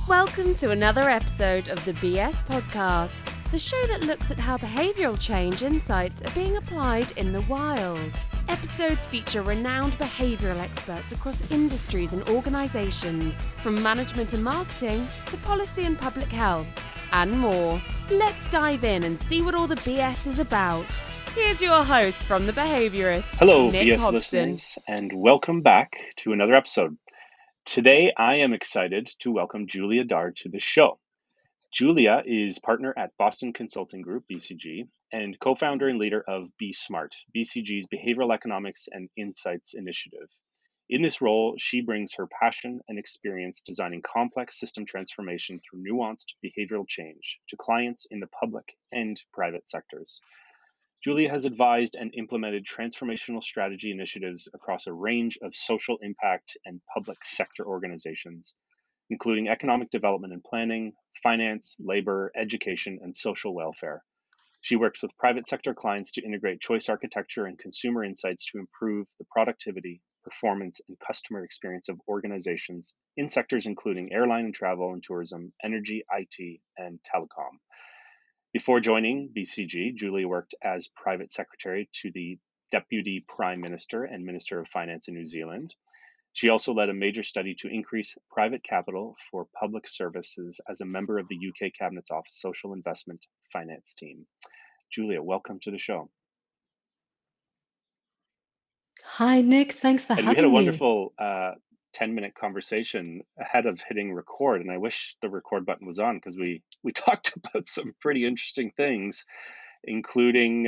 Welcome to another episode of the BS Podcast, the show that looks at how behavioural change insights are being applied in the wild. Episodes feature renowned behavioural experts across industries and organisations, from management and marketing to policy and public health, and more. Let's dive in and see what all the BS is about. Here's your host from The Behaviourist, Hello, Nick BS Hobson. listeners, and welcome back to another episode. Today, I am excited to welcome Julia DHAR to the show. Julia is partner at Boston Consulting Group, BCG, and co-founder and leader of BeSmart, BCG's Behavioral Economics and Insights Initiative. In this role, she brings her passion and experience designing complex system transformation through nuanced behavioral change to clients in the public and private sectors. Julia has advised and implemented transformational strategy initiatives across a range of social impact and public sector organizations, including economic development and planning, finance, labor, education, and social welfare. She works with private sector clients to integrate choice architecture and consumer insights to improve the productivity, performance, and customer experience of organizations in sectors including airline and travel and tourism, energy, IT, and telecom. Before joining BCG, Julia worked as private secretary to the Deputy Prime Minister and Minister of Finance in New Zealand. She also led a major study to increase private capital for public services as a member of the UK Cabinet's Office Social Investment Finance team. Julia, welcome to the show. Hi, Nick. Thanks for And we had a having me. wonderful 10-minute conversation ahead of hitting record, and I wish the record button was on because we talked about some pretty interesting things, including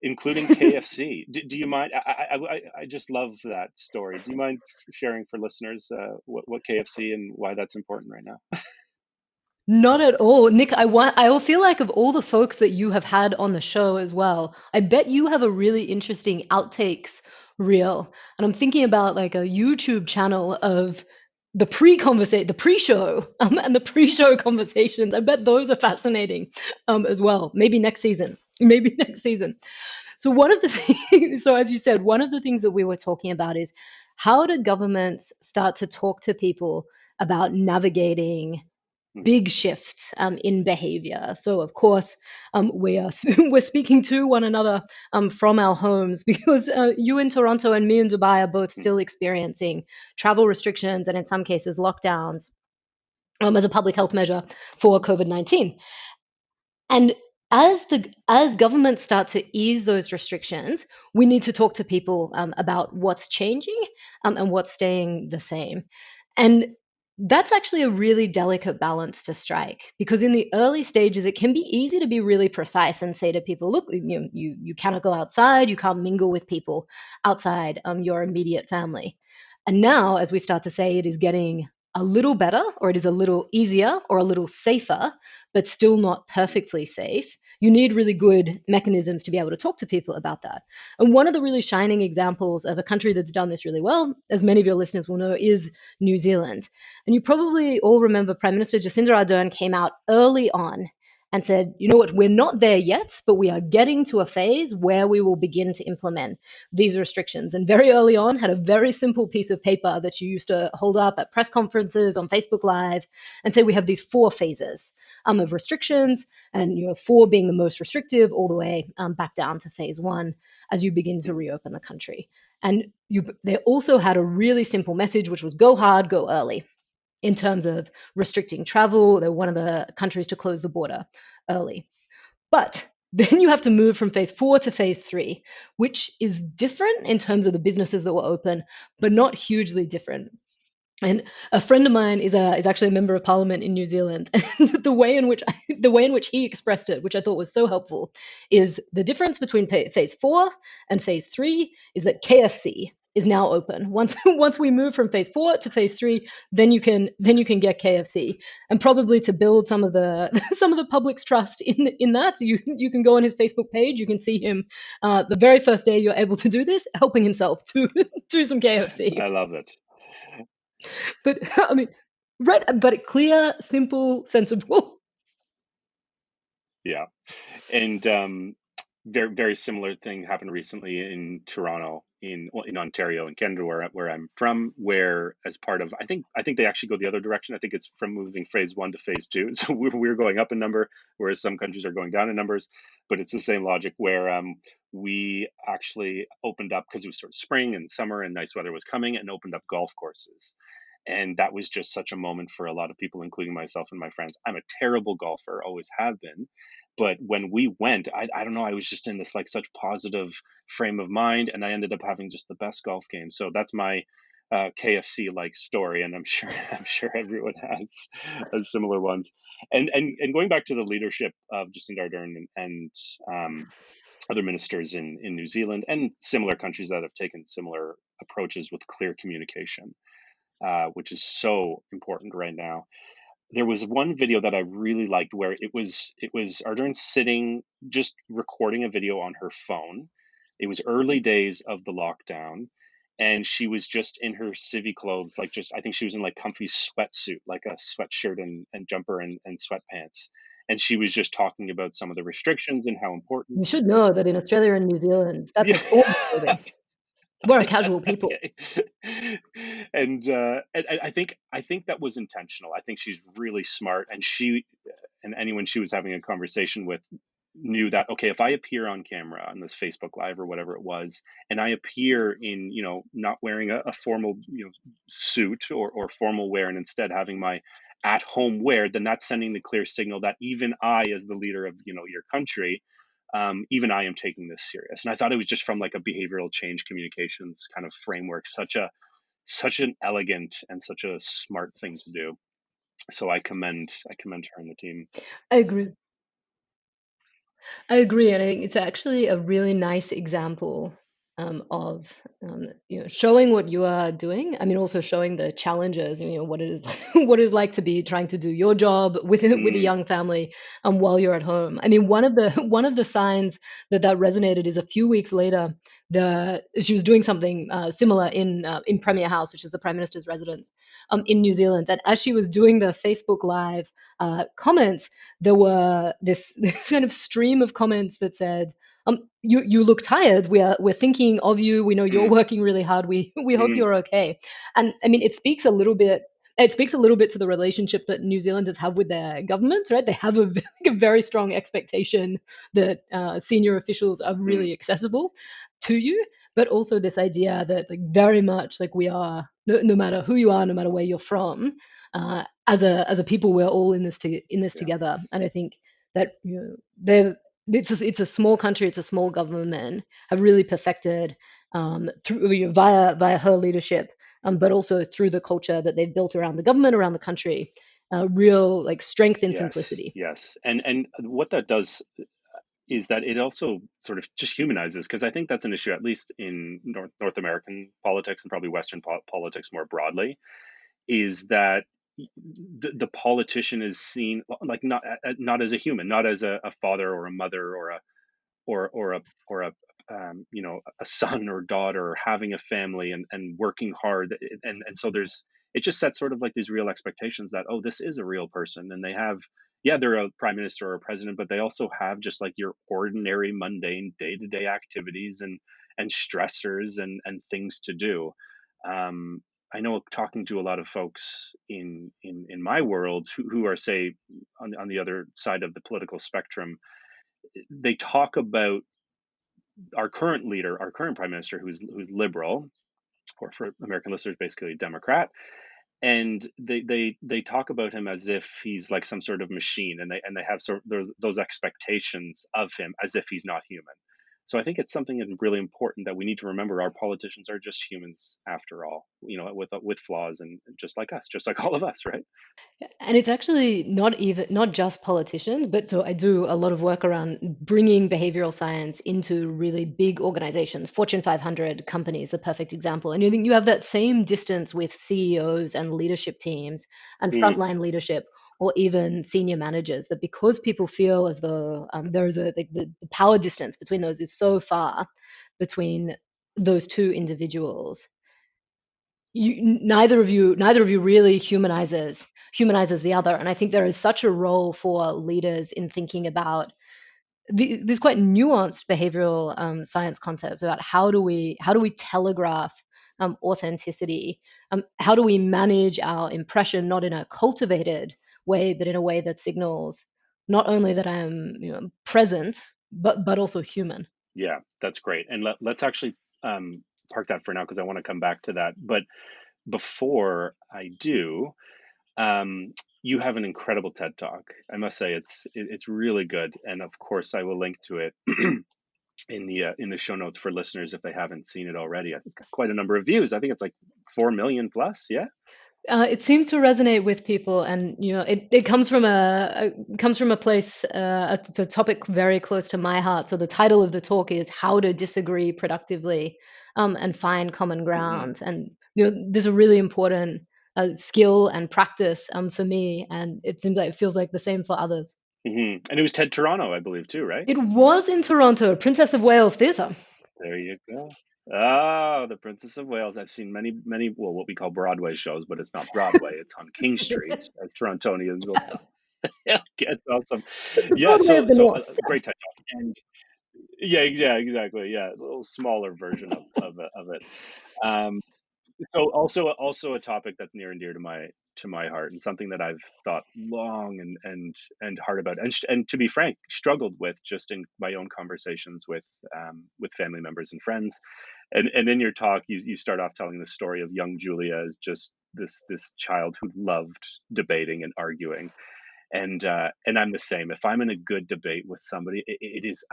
KFC. Do you mind? I just love that story. Do you mind sharing for listeners what KFC and why that's important right now? Not at all. Nick, I will feel like of all the folks that you have had on the show as well, I bet you have a really interesting outtakes reel. And I'm thinking about like a YouTube channel of the pre-show, and the pre-show conversations. I bet those are fascinating as well. Maybe next season. So one of the things, so as you said, one of the things that we were talking about is how do governments start to talk to people about navigating big shifts in behavior. So of course, we're speaking to one another from our homes because you in Toronto and me in Dubai are both still experiencing travel restrictions and in some cases lockdowns as a public health measure for COVID-19. And as governments start to ease those restrictions, we need to talk to people about what's changing and what's staying the same. And that's actually a really delicate balance to strike because in the early stages, it can be easy to be really precise and say to people, look, you cannot go outside, you can't mingle with people outside your immediate family. And now, as we start to say, it is getting a little better, or it is a little easier, or a little safer, but still not perfectly safe. You need really good mechanisms to be able to talk to people about that. And one of the really shining examples of a country that's done this really well, as many of your listeners will know, is New Zealand. And you probably all remember Prime Minister Jacinda Ardern came out early on and said, you know what, we're not there yet, but we are getting to a phase where we will begin to implement these restrictions. And very early on had a very simple piece of paper that you used to hold up at press conferences on Facebook Live and say we have these 4 phases of restrictions, and 4 being the most restrictive all the way back down to phase 1 as you begin to reopen the country. And they also had a really simple message, which was go hard, go early. In terms of restricting travel, they're one of the countries to close the border early. But then you have to move from phase 4 to phase 3, which is different in terms of the businesses that were open, but not hugely different. And a friend of mine is actually a member of parliament in New Zealand. And the way in which he expressed it, which I thought was so helpful, is the difference between phase 4 and phase 3 is that KFC is now open. Once we move from phase 4 to phase 3, then you can get KFC, and probably to build some of the public's trust in that, you can go on his Facebook page. You can see him the very first day you're able to do this, helping himself to some KFC. I love it. But I mean, right? But clear, simple, sensible. Yeah, and very similar thing happened recently in Toronto, in Ontario, in Canada, where I'm from. Where as part of, I think they actually go the other direction. I think it's from moving phase one to phase two. So we're going up in number, whereas some countries are going down in numbers. But it's the same logic where we actually opened up because it was sort of spring and summer and nice weather was coming, and opened up golf courses. And that was just such a moment for a lot of people, including myself and my friends. I'm a terrible golfer, always have been. But when we went, I don't know, I was just in this like such positive frame of mind, and I ended up having just the best golf game. So that's my KFC like story, and I'm sure I'm sure everyone has similar ones. And going back to the leadership of Jacinda Ardern and other ministers in New Zealand and similar countries that have taken similar approaches with clear communication, which is so important right now. There was one video that I really liked where it was Ardern sitting just recording a video on her phone. It was early days of the lockdown, and she was just in her civvy clothes, like just I think she was in like comfy sweatsuit, like a sweatshirt and jumper and sweatpants. And she was just talking about some of the restrictions and how You important. should know that in Australia and New Zealand, that's Yeah. a form of clothing. We're a casual people. Okay. And I think that was intentional. I think she's really smart, and anyone she was having a conversation with knew that, okay, if I appear on camera on this Facebook Live or whatever it was, and I appear in, not wearing a formal, suit or formal wear, and instead having my at home wear, then that's sending the clear signal that even I, as the leader of, your country, even I am taking this serious. And I thought it was just from like a behavioral change communications kind of framework, such an elegant and such a smart thing to do. So I commend her and the team. I agree. I agree, and I think it's actually a really nice example of showing what you are doing. I mean, also showing the challenges. What it is, what it's like to be trying to do your job with a Mm, young family, while you're at home. I mean, one of the signs that resonated is a few weeks later, she was doing something similar in Premier House, which is the Prime Minister's residence, in New Zealand, and as she was doing the Facebook Live comments, there were this kind of stream of comments that said, you look tired. We're thinking of you. We know you're mm, working really hard. We hope mm, you're okay." And I mean, it speaks a little bit to the relationship that New Zealanders have with their governments, right? They have a very strong expectation that senior officials are mm, really accessible to you, but also this idea that, like, very much like we are, no matter who you are, no matter where you're from, as a people, we're all in this yeah. together. And I think that they're it's a small country, it's a small government, have really perfected, through via her leadership, but also through the culture that they've built around the government, around the country, real like strength and Yes, simplicity. yes. And what that does is that it also sort of just humanizes, because I think that's an issue, at least in North American politics and probably Western politics more broadly, is that the politician is seen like not as a human, not as a father or a mother or a a son or daughter having a family and working hard, and so it just sets sort of like these real expectations that, oh, this is a real person, and they have, yeah, they're a prime minister or a president, but they also have just like your ordinary mundane day-to-day activities and stressors and things to do. I know, talking to a lot of folks in my world who are, say, on the other side of the political spectrum, they talk about our current leader, our current prime minister, who's liberal, or for American listeners, basically a Democrat, and they talk about him as if he's like some sort of machine, and they have sort of those expectations of him as if he's not human. So I think it's something that's really important that we need to remember. Our politicians are just humans after all, with flaws, and just like us, just like all of us, right? And it's actually not just politicians, but so I do a lot of work around bringing behavioral science into really big organizations. Fortune 500 companies, the perfect example. And you think you have that same distance with CEOs and leadership teams and Mm, frontline leadership, or even senior managers, that because people feel as though there is the power distance between those is so far between those two individuals, neither of you really humanizes the other. And I think there is such a role for leaders in thinking about these quite nuanced behavioral science concepts about how do we telegraph authenticity, how do we manage our impression not in a cultivated way but in a way that signals not only that I'm present but also human. Yeah, that's great. And let's actually park that for now because I want to come back to that. But before I do, um, you have an incredible TED Talk. I must say it's really good, and of course I will link to it in the show notes for listeners if they haven't seen it already. It's got quite a number of views. I think it's like 4 million plus. Yeah. It seems to resonate with people, and it comes from a place. It's a topic very close to my heart. So the title of the talk is "How to Disagree Productively and Find Common Hmm. Ground." And there's a really important skill and practice for me, and it seems like it feels like the same for others. And it was TED Toronto, I believe, too, right? It was in Toronto, Princess of Wales Theatre. There you go. Oh, the Princess of Wales. I've seen many, many, well, what we call Broadway shows, but it's not Broadway. It's on King Street, as Torontonians will know. Yeah, it's awesome. The Yeah, Broadway of the North. great TED Talk. And yeah, exactly. Yeah, a little smaller version of it. Um, so also a topic that's near and dear to my heart, and something that I've thought long and hard about, and to be frank, struggled with just in my own conversations with family members and friends. And in your talk, you start off telling the story of young Julia as just this child who loved debating and arguing, and I'm the same. If I'm in a good debate with somebody, it is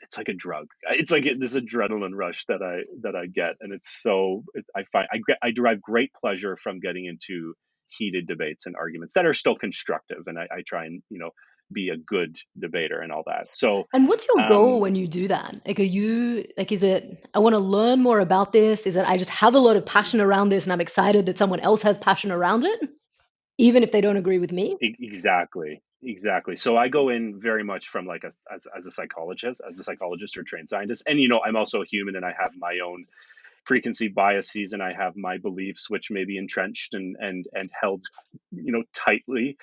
it's like a drug. It's like this adrenaline rush that I get, and it's so I find I derive great pleasure from getting into heated debates and arguments that are still constructive, and I try and be a good debater and all that. So And what's your goal um, when you do that? Like, is it, I want to learn more about this? Is it, I just have a lot of passion around this and I'm excited that someone else has passion around it, even if they don't agree with me? exactly. So I go in very much from like as a psychologist or trained scientist, and I'm also a human, and I have my own preconceived biases, and I have my beliefs which may be entrenched and held tightly,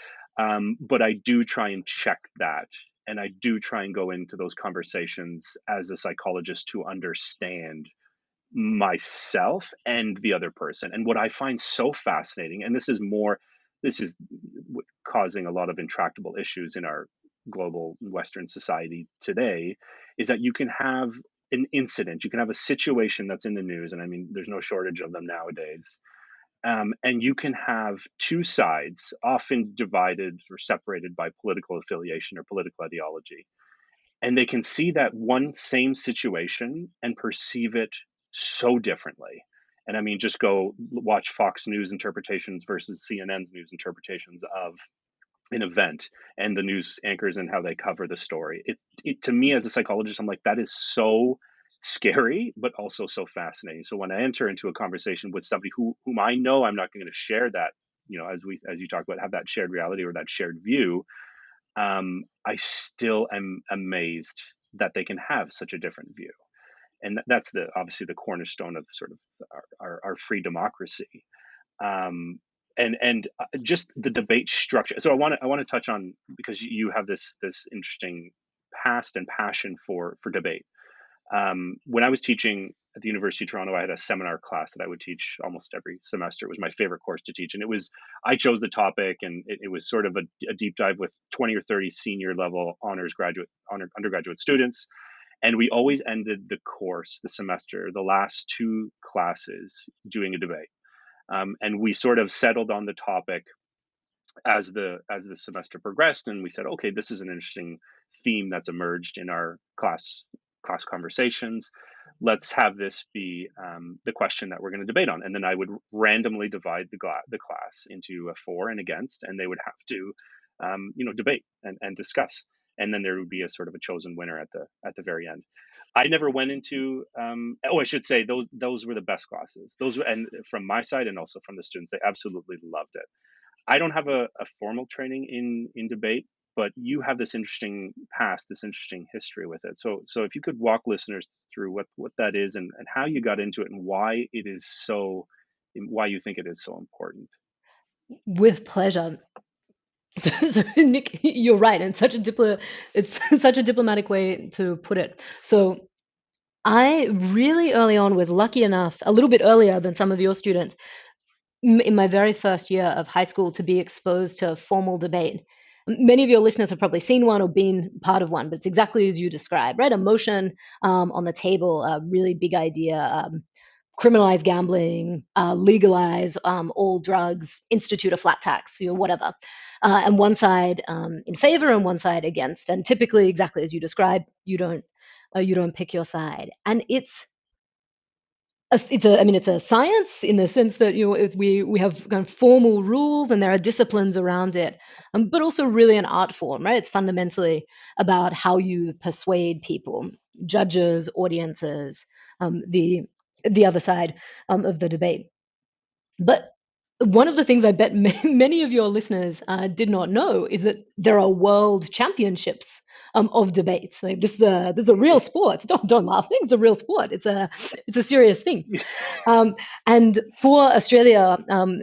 but I do try and check that, and I do try and go into those conversations as a psychologist to understand myself and the other person. And what I find so fascinating, and this is causing a lot of intractable issues in our global Western society today, is that you can have an incident, you can have a situation that's in the news, and I mean, there's no shortage of them nowadays. And you can have two sides, often divided or separated by political affiliation or political ideology, and they can see that one same situation and perceive it so differently. And I mean, just go watch Fox News interpretations versus CNN's news interpretations of an event, and the news anchors and how they cover the story. To me as a psychologist, I'm like, that is so scary, but also so fascinating. So when I enter into a conversation with somebody whom I know I'm not going to share that, as you talk about, have that shared reality or that shared view, I still am amazed that they can have such a different view. And that's obviously the cornerstone of sort of our free democracy. And just the debate structure. So I want to touch on, because you have this interesting past and passion for debate. When I was teaching at the University of Toronto, I had a seminar class that I would teach almost every semester. It was my favorite course to teach, and I chose the topic, and it was sort of a deep dive with 20 or 30 senior level honored undergraduate students, and we always ended the semester, the last two classes, doing a debate. And we sort of settled on the topic as the semester progressed, and we said, okay, this is an interesting theme that's emerged in our class conversations. Let's have this be the question that we're going to debate on. And then I would randomly divide the class into a for and against, and they would have to debate and discuss, and then there would be a sort of a chosen winner at the very end. I never went into I should say, those were the best classes. And from my side and also from the students, they absolutely loved it. I don't have a formal training in debate, but you have this interesting past, this interesting history with it. So if you could walk listeners through what that is, and how you got into it, and why you think it is so important. With pleasure. So Nick, you're right, and it's such a diplomatic way to put it. So I really early on was lucky enough, a little bit earlier than some of your students, in my very first year of high school to be exposed to formal debate. Many of your listeners have probably seen one or been part of one, but it's exactly as you described, right? A motion on the table, a really big idea. Criminalize gambling, legalize all drugs, institute a flat tax, whatever. And one side in favor and one side against. And typically, exactly as you described, you don't pick your side. And I mean, it's a science in the sense that we have kind of formal rules and there are disciplines around it, but also really an art form, right? It's fundamentally about how you persuade people, judges, audiences, the other side of the debate. But one of the things I bet many of your listeners did not know is that there are world championships of debates. Like this is a real sport. Don't laugh. It's a real sport. It's a serious thing. Um, and for Australia,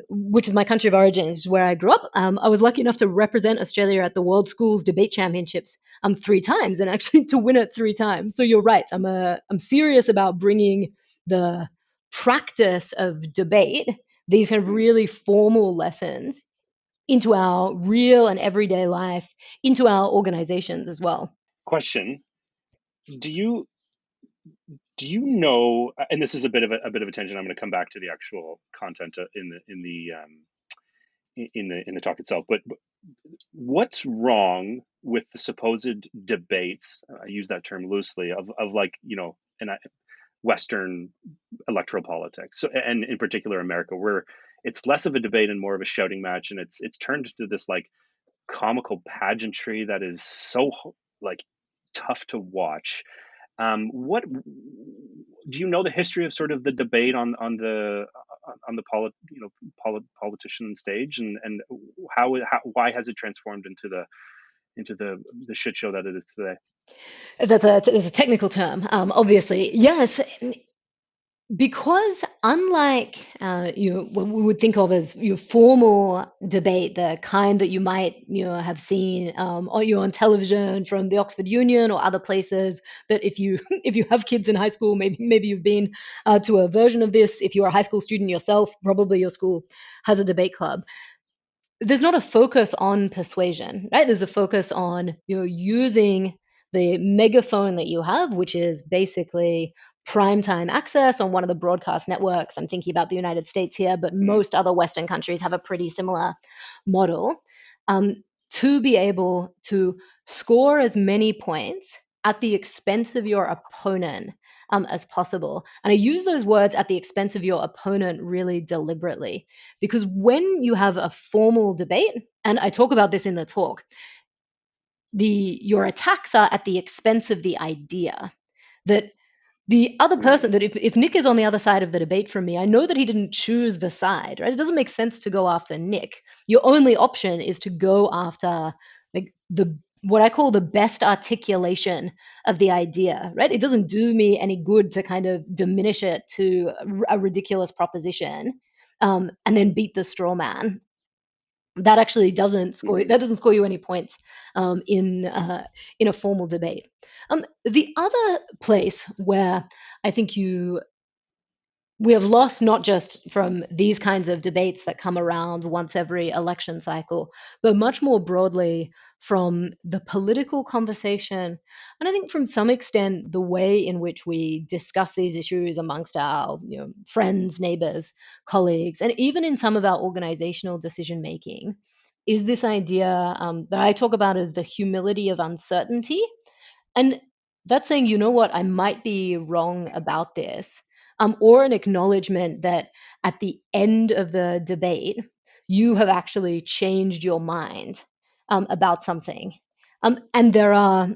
which is my country of origin, which is where I grew up, I was lucky enough to represent Australia at the World Schools Debate Championships 3 times, and actually to win it 3 times. So you're right. I'm serious about bringing the practice of debate, these kind of really formal lessons, into our real and everyday life, into our organizations as well. Question: Do you know? And this is a bit of a tangent. I'm going to come back to the actual content in the talk itself. But what's wrong with the supposed debates? I use that term loosely of like Western electoral politics, and in particular America, where it's less of a debate and more of a shouting match, and it's turned into this like comical pageantry that is so like tough to watch. What do you know the history of sort of the debate on the politician stage, and how why has it transformed into the shit show that it is today? That's a technical term, obviously. Yes, because unlike what we would think of as your formal debate, the kind that you might have seen on television from the Oxford Union or other places, that if you if you have kids in high school, maybe you've been to a version of this. If you're a high school student yourself, probably your school has a debate club. There's not a focus on persuasion, right? There's a focus on using the megaphone that you have, which is basically primetime access on one of the broadcast networks. I'm thinking about the United States here, but most other Western countries have a pretty similar model, to be able to score as many points at the expense of your opponent as possible. And I use those words, at the expense of your opponent, really deliberately, because when you have a formal debate, and I talk about this in the talk, your attacks are at the expense of the idea. That the other person, that if Nick is on the other side of the debate from me, I know that he didn't choose the side, right? It doesn't make sense to go after Nick. Your only option is to go after like what I call the best articulation of the idea, right? It doesn't do me any good to kind of diminish it to a ridiculous proposition, and then beat the straw man. That actually doesn't score you any points in a formal debate. The other place where I think we have lost, not just from these kinds of debates that come around once every election cycle, but much more broadly from the political conversation. And I think from some extent, the way in which we discuss these issues amongst our friends, neighbors, colleagues, and even in some of our organizational decision making, is this idea that I talk about as the humility of uncertainty. And that's saying, you know what, I might be wrong about this, or an acknowledgement that at the end of the debate, you have actually changed your mind about something. And there are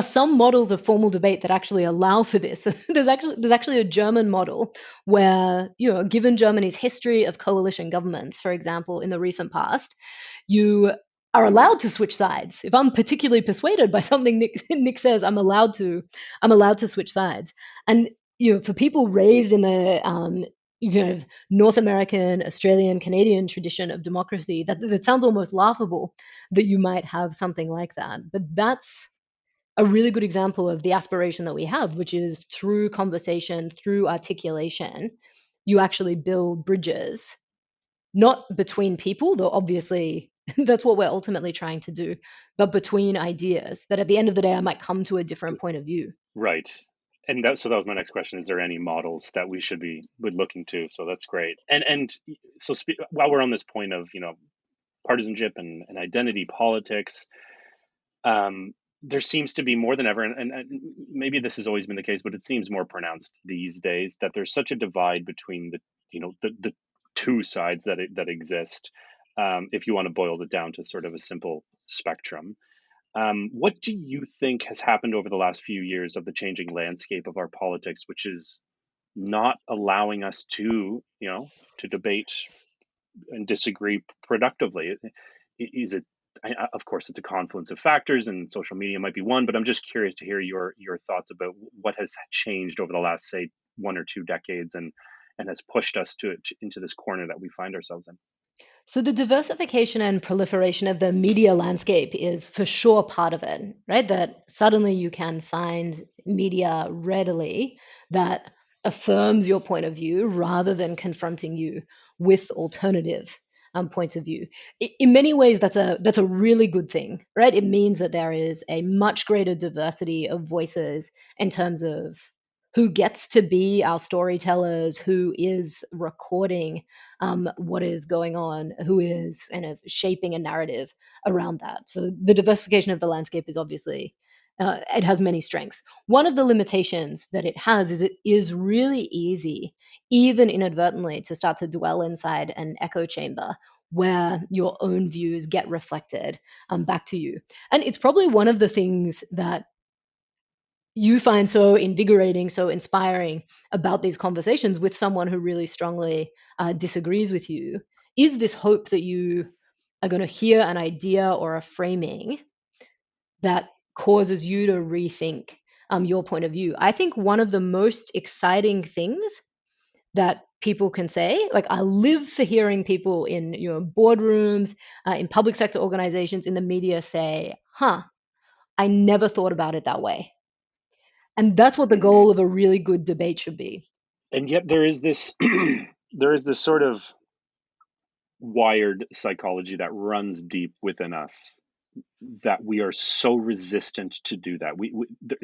some models of formal debate that actually allow for this. There's actually a German model where, given Germany's history of coalition governments, for example, in the recent past, you are allowed to switch sides. If I'm particularly persuaded by something Nick says, I'm allowed to switch sides. And for people raised in the North American, Australian, Canadian tradition of democracy, that sounds almost laughable that you might have something like that. But that's a really good example of the aspiration that we have, which is through conversation, through articulation, you actually build bridges, not between people, though obviously that's what we're ultimately trying to do, but between ideas that at the end of the day, I might come to a different point of view. Right. And that was my next question. Is there any models that we should be looking to? So that's great. And so while we're on this point of, partisanship and identity politics, there seems to be more than ever, and maybe this has always been the case, but it seems more pronounced these days that there's such a divide between the two sides that exist. If you want to boil it down to sort of a simple spectrum, what do you think has happened over the last few years of the changing landscape of our politics, which is not allowing us to debate and disagree productively? Is it? Of course, it's a confluence of factors, and social media might be one. But I'm just curious to hear your thoughts about what has changed over the last, say, 1 or 2 decades, and has pushed us into this corner that we find ourselves in. So the diversification and proliferation of the media landscape is for sure part of it, right? That suddenly you can find media readily that affirms your point of view rather than confronting you with alternative points of view. In many ways, that's a really good thing, right? It means that there is a much greater diversity of voices in terms of who gets to be our storytellers, who is recording what is going on, who is kind of shaping a narrative around that. So the diversification of the landscape is obviously, it has many strengths. One of the limitations that it has is it is really easy, even inadvertently, to start to dwell inside an echo chamber where your own views get reflected back to you. And it's probably one of the things that you find so invigorating, so inspiring about these conversations with someone who really strongly disagrees with you is this hope that you are going to hear an idea or a framing that causes you to rethink your point of view. I think one of the most exciting things that people can say, like I live for hearing people in boardrooms, in public sector organizations, in the media say, huh, I never thought about it that way. And that's what the Mhm. goal of a really good debate should be. And yet there is this there is this sort of wired psychology that runs deep within us, that we are so resistant to do that.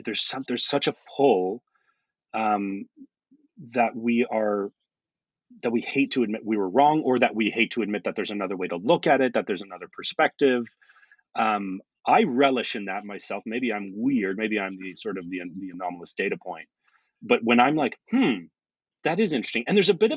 There's such a pull, um, that we hate to admit we were wrong, or that we hate to admit that there's another way to look at it, that there's another perspective. I relish in that myself. Maybe I'm weird. Maybe I'm the sort of the anomalous data point. But when I'm like, that is interesting, and there's a bit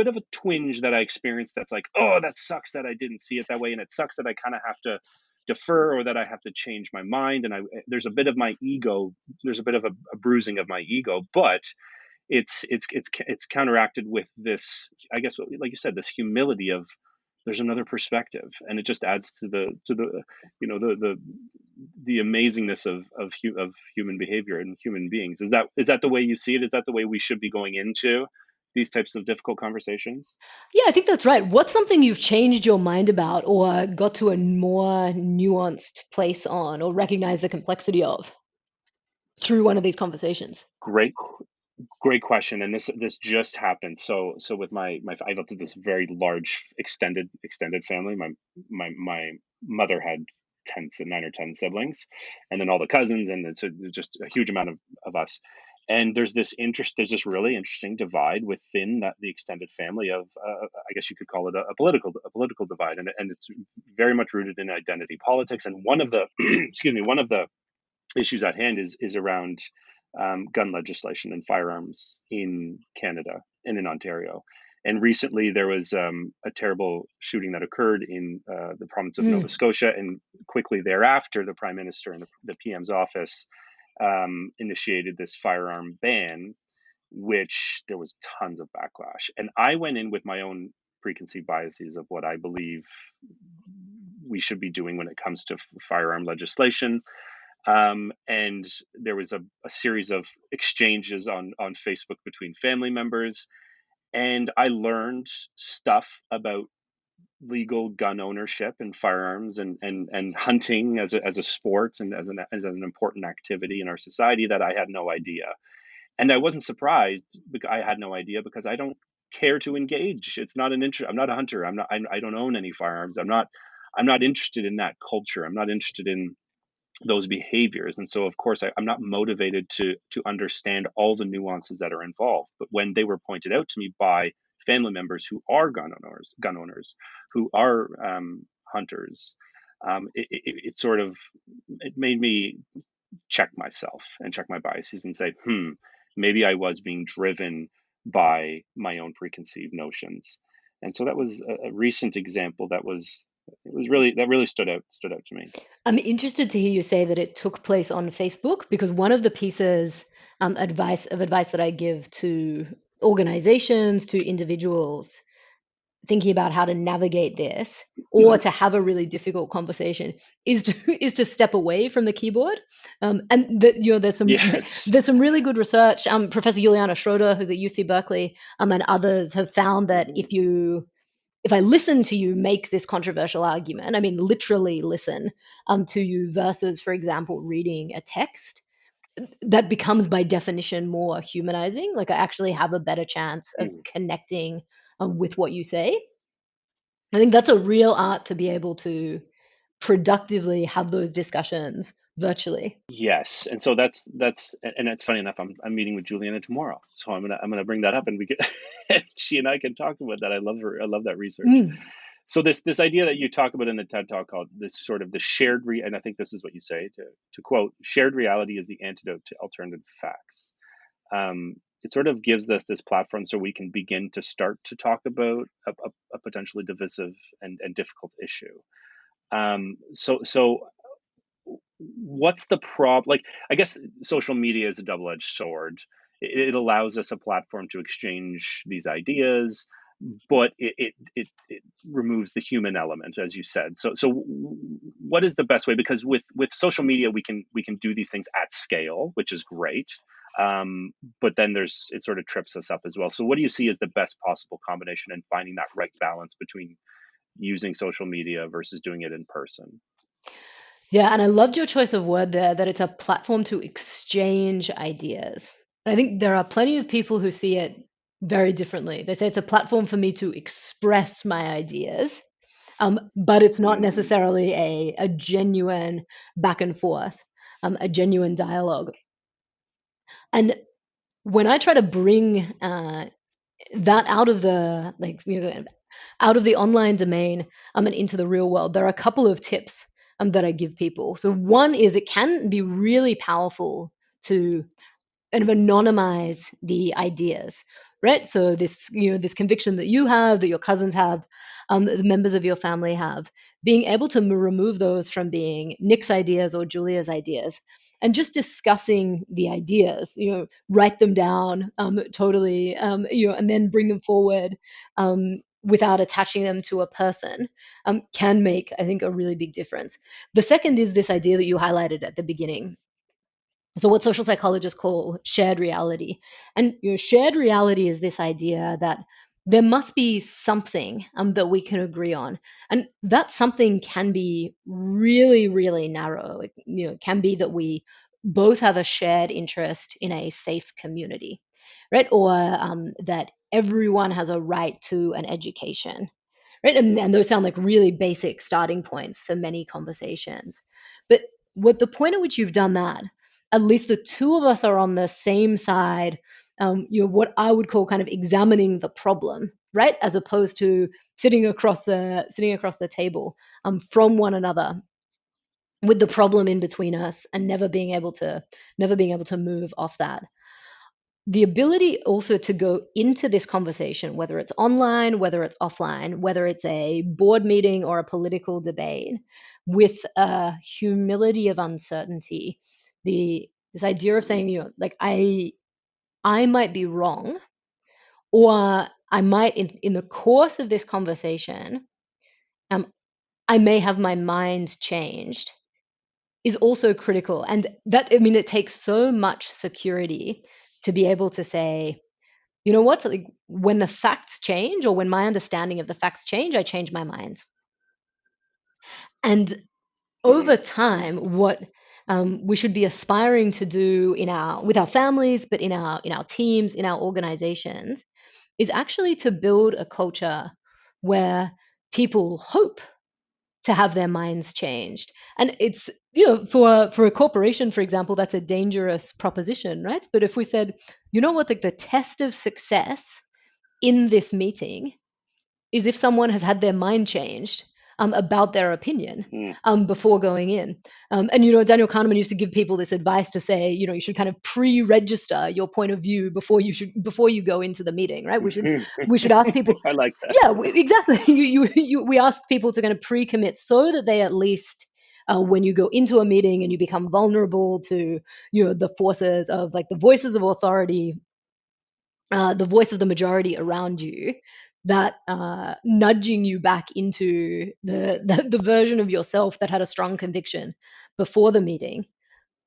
of a twinge that I experience that's like, oh, that sucks that I didn't see it that way, and it sucks that I kind of have to defer, or that I have to change my mind, and there's a bit of my ego, there's a bit of a bruising of my ego, but it's counteracted with this, I guess, like you said, this humility of there's another perspective, and it just adds to the the amazingness of human behavior and human beings. Is that the way you see it? Is that the way we should be going into these types of difficult conversations? Yeah, I think that's right. What's something you've changed your mind about or got to a more nuanced place on or recognized the complexity of through one of these conversations? Great Great question, and this just happened. So with my I lived with this very large extended family. My mother had 9 or 10 siblings, and then all the cousins, and it's just a huge amount of us. And there's this really interesting divide within the extended family of, I guess you could call it a political divide, and it's very much rooted in identity politics. And one of the excuse me, one of the issues at hand is around gun legislation and firearms in Canada and in Ontario. And recently, there was a terrible shooting that occurred in the province of Nova Mm. Scotia, and quickly thereafter, the Prime Minister and the PM's office initiated this firearm ban, which there was tons of backlash. And I went in with my own preconceived biases of what I believe we should be doing when it comes to firearm legislation, and there was a series of exchanges on Facebook between family members. And I learned stuff about legal gun ownership and firearms and hunting as a sport and as an important activity in our society that I had no idea. And I wasn't surprised because I had no idea because I don't care to engage. It's not an interest. I'm not a hunter. I don't own any firearms. I'm not interested in that culture. I'm not interested in those behaviors. And so, of course, I'm not motivated to understand all the nuances that are involved. But when they were pointed out to me by family members who are gun owners, who are hunters, it sort of it made me check myself and check my biases and say, maybe I was being driven by my own preconceived notions. And so that was a recent example that really stood out to me. I'm interested to hear you say that it took place on Facebook because one of the pieces advice that I give to organizations, to individuals thinking about how to navigate this or Mhm. to have a really difficult conversation is to is to step away from the keyboard. And that Yes. there's some really good research. Professor Juliana Schroeder, who's at UC Berkeley, and others have found that Mhm. if I listen to you make this controversial argument, I mean literally listen to you versus, for example, reading a text, that becomes by definition more humanizing. Like I actually have a better chance of Mm. connecting with what you say. I think that's a real art to be able to productively have those discussions virtually. Yes, and so and it's funny enough. I'm meeting with Juliana tomorrow, so I'm gonna bring that up, and we can she and I can talk about that. I love her. I love that research. Mm. So this idea that you talk about in the TED Talk called this sort of the and I think this is what you say to quote, shared reality is the antidote to alternative facts. It sort of gives us this platform so we can begin to start to talk about a potentially divisive and difficult issue. So what's the problem? Like, I guess social media is a double-edged sword. It allows us a platform to exchange these ideas, but it removes the human element, as you said. So what is the best way? Because with social media, we can do these things at scale, which is great. But then it sort of trips us up as well. So what do you see as the best possible combination in finding that right balance between using social media versus doing it in person? Yeah, and I loved your choice of word there, that it's a platform to exchange ideas. I think there are plenty of people who see it very differently. They say it's a platform for me to express my ideas, but it's not Mm, necessarily a genuine back and forth, a genuine dialogue. And when I try to bring that out of the out of the online domain and into the real world, there are a couple of tips that I give people. So one is it can be really powerful to kind of anonymize the ideas, right? So this, this conviction that you have, that your cousins have, that the members of your family have, being able to remove those from being Nick's ideas or Julia's ideas, and just discussing the ideas, write them down, totally, and then bring them forward. Without attaching them to a person, can make, I think, a really big difference. The second is this idea that you highlighted at the beginning, so what social psychologists call shared reality. And shared reality is this idea that there must be something that we can agree on, and that something can be really, really narrow. It can be that we both have a shared interest in a safe community, right? Or that everyone has a right to an education, right? And those sound like really basic starting points for many conversations. But what the point at which you've done that, at least the two of us are on the same side, what I would call kind of examining the problem, right? As opposed to sitting across the table from one another with the problem in between us and never being able to move off that. The ability also to go into this conversation, whether it's online, whether it's offline, whether it's a board meeting or a political debate, with a humility of uncertainty. This idea of saying, like I might be wrong, or I might in the course of this conversation, um, I may have my mind changed, is also critical. And that, I mean, it takes so much security to be able to say, you know what? Like when the facts change or when my understanding of the facts change, I change my mind. And Hmm. over time, what we should be aspiring to do with our families, but in our teams, in our organizations, is actually to build a culture where people hope to have their minds changed. And it's, for a corporation, for example, that's a dangerous proposition, right? But if we said, you know what, like the test of success in this meeting is if someone has had their mind changed about their opinion Hmm. before going in. And Daniel Kahneman used to give people this advice to say, you should kind of pre-register your point of view before you go into the meeting, right? We should ask people. I like Yeah, that. exactly. We ask people to kind of pre-commit so that they at least. When you go into a meeting and you become vulnerable to the forces of like the voices of authority, the voice of the majority around you, that nudging you back into the version of yourself that had a strong conviction before the meeting.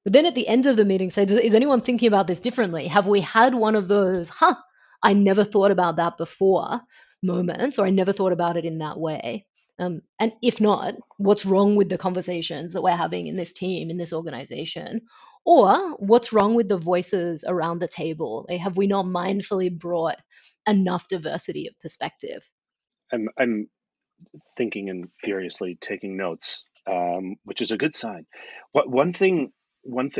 But then at the end of the meeting, say, is anyone thinking about this differently? Have we had one of those, I never thought about that before moments, or I never thought about it in that way? And if not, what's wrong with the conversations that we're having in this team, in this organization? Or what's wrong with the voices around the table? Like, have we not mindfully brought enough diversity of perspective? I'm thinking and furiously taking notes, which is a good sign. What one thing.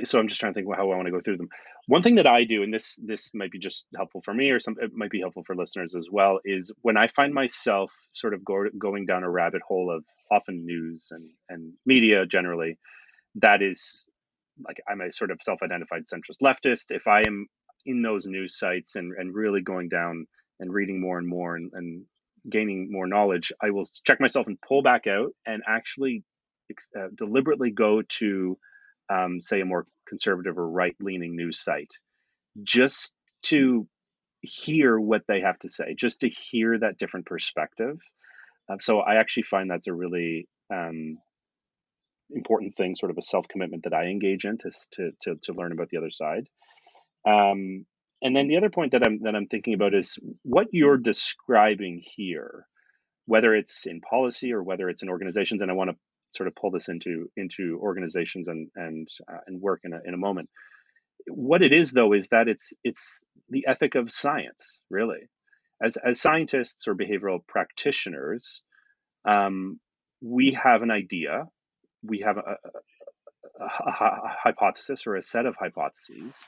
So I'm just trying to think how I want to go through them. One thing that I do, and this might be just helpful for me, or it might be helpful for listeners as well, is when I find myself sort of going down a rabbit hole of often news and media generally, that is like I'm a sort of self-identified centrist leftist. If I am in those news sites and really going down and reading more and more and gaining more knowledge, I will check myself and pull back out and actually deliberately go to, say, a more conservative or right-leaning news site just to hear what they have to say, just to hear that different perspective. So I actually find that's a really important thing, sort of a self commitment that I engage in to learn about the other side. Um, and then the other point that I'm thinking about is what you're describing here, whether it's in policy or whether it's in organizations. And I want to sort of pull this into organizations and work in a moment. What it is though is that it's the ethic of science, really. As scientists or behavioral practitioners, um, we have an idea, we have a hypothesis or a set of hypotheses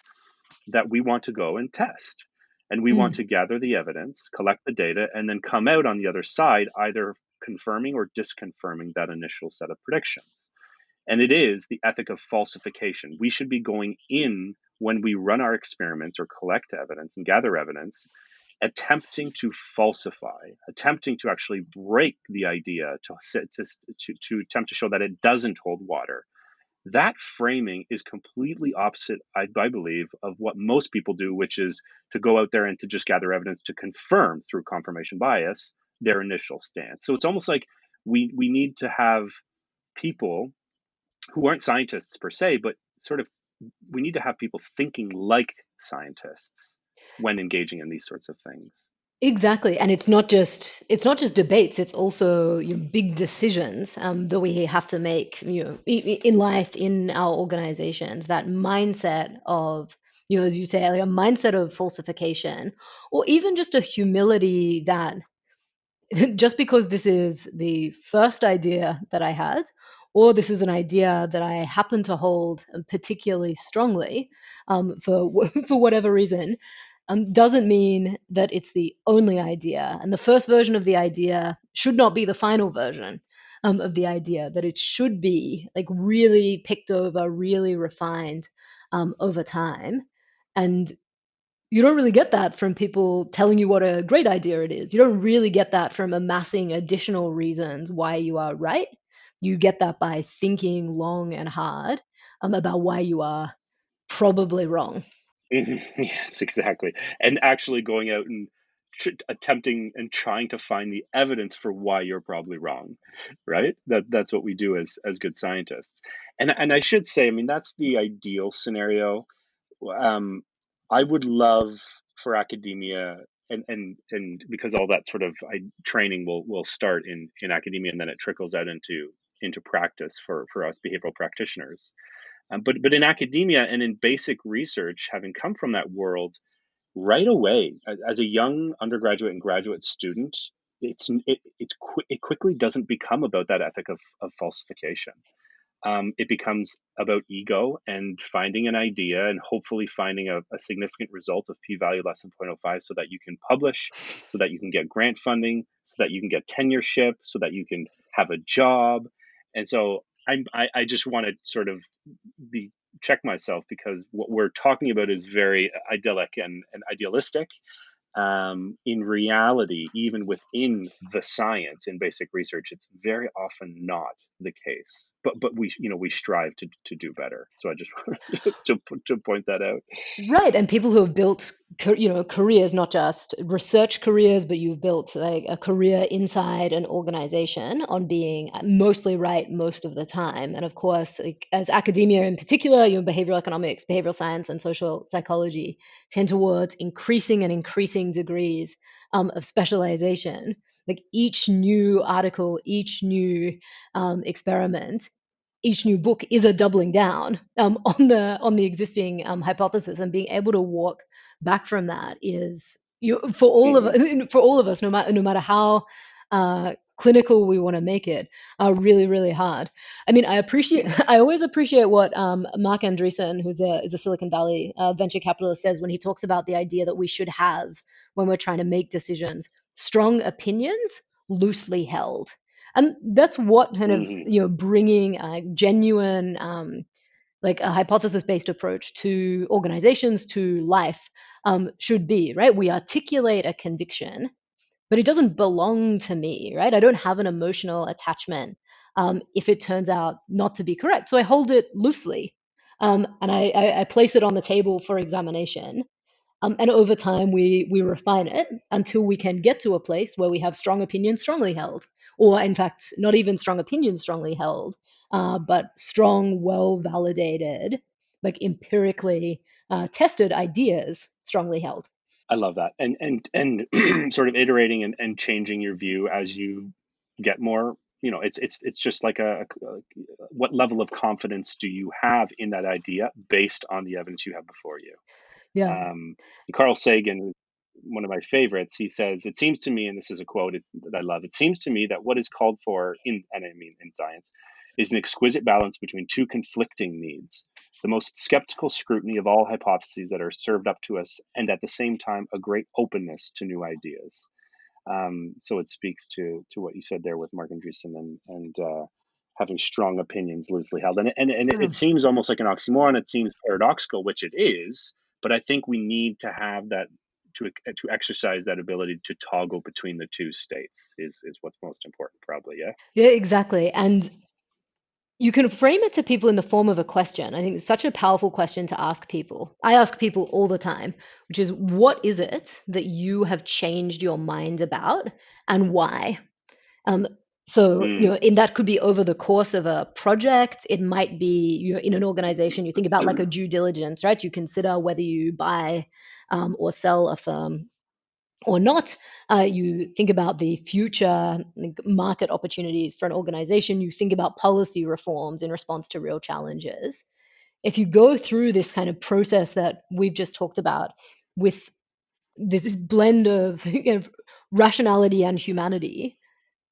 that we want to go and test. And we want Mm. to gather the evidence, collect the data, and then come out on the other side either confirming or disconfirming that initial set of predictions. And it is the ethic of falsification. We should be going in when we run our experiments or collect evidence and gather evidence, attempting to falsify, attempting to actually break the idea, to attempt to show that it doesn't hold water. That framing is completely opposite, I believe, of what most people do, which is to go out there and to just gather evidence to confirm through confirmation bias their initial stance. So it's almost like we need to have people who aren't scientists per se, but sort of we need to have people thinking like scientists when engaging in these sorts of things. Exactly, and it's not just debates. It's also big decisions that we have to make. In life, in our organizations, that mindset of as you say, like a mindset of falsification, or even just a humility that just because this is the first idea that I had, or this is an idea that I happen to hold particularly strongly for for whatever reason, doesn't mean that it's the only idea. And the first version of the idea should not be the final version of the idea. That it should be like really picked over, really refined over time. And you don't really get that from people telling you what a great idea it is. You don't really get that from amassing additional reasons why you are right. You get that by thinking long and hard about why you are probably wrong. Mhm. Yes, exactly. And actually going out and attempting and trying to find the evidence for why you're probably wrong, right? That's what we do as good scientists. And I should say, I mean, that's the ideal scenario. Um, I would love for academia, and because all that sort of training will start in academia, and then it trickles out into practice for us behavioral practitioners. But in academia and in basic research, having come from that world right away as a young undergraduate and graduate student, it quickly doesn't become about that ethic of falsification. It becomes about ego and finding an idea and hopefully finding a significant result of p-value less than 0.05 so that you can publish, so that you can get grant funding, so that you can get tenureship, so that you can have a job. And so I just want to sort of check myself, because what we're talking about is very idyllic and idealistic. In reality, even within the science in basic research, it's very often not the case. But we strive to do better. So I just wanted to point that out. Right, and people who have built, careers, not just research careers, but you've built like a career inside an organization on being mostly right most of the time. And of course, like, as academia in particular, behavioral economics, behavioral science, and social psychology tend towards increasing and increasing degrees of specialization. Like each new article, each new experiment, each new book is a doubling down on the existing hypothesis, and being able to walk back from that is for all of Hmm. us, no matter how clinical we want to make it, really really hard. I mean, Yeah. I always appreciate what Mark Andreessen, is a Silicon Valley venture capitalist, says when he talks about the idea that we should have, when we're trying to make decisions, strong opinions loosely held. And that's what kind of Hmm. bringing a genuine like a hypothesis based approach to organizations, to life, should be, right? We articulate a conviction, but it doesn't belong to me, right? I don't have an emotional attachment if it turns out not to be correct, so I hold it loosely, and I place it on the table for examination. And over time, we refine it until we can get to a place where we have strong opinions strongly held, or in fact, not even strong opinions strongly held, but strong, well validated, like empirically tested ideas strongly held. I love that, and sort of iterating and changing your view as you get more. It's just like what level of confidence do you have in that idea based on the evidence you have before you. Yeah. Carl Sagan, one of my favorites, he says, "It seems to me," and this is a quote that I love, "it seems to me that what is called for and I mean in science, is an exquisite balance between two conflicting needs, the most skeptical scrutiny of all hypotheses that are served up to us, and at the same time, a great openness to new ideas." So it speaks to what you said there with Mark Andreessen and having strong opinions loosely held. And it Mm. seems almost like an oxymoron. It seems paradoxical, which it is. But I think we need to have that to exercise that ability to toggle between the two states is what's most important, probably. Yeah. Yeah, exactly. And you can frame it to people in the form of a question. I think it's such a powerful question to ask people. I ask people all the time, which is, what is it that you have changed your mind about, and why? Um, so, Mm. and that could be over the course of a project. It might be, in an organization, you think about like a due diligence, right? You consider whether you buy or sell a firm or not. You think about the future, like, market opportunities for an organization. You think about policy reforms in response to real challenges. If you go through this kind of process that we've just talked about with this blend of, rationality and humanity,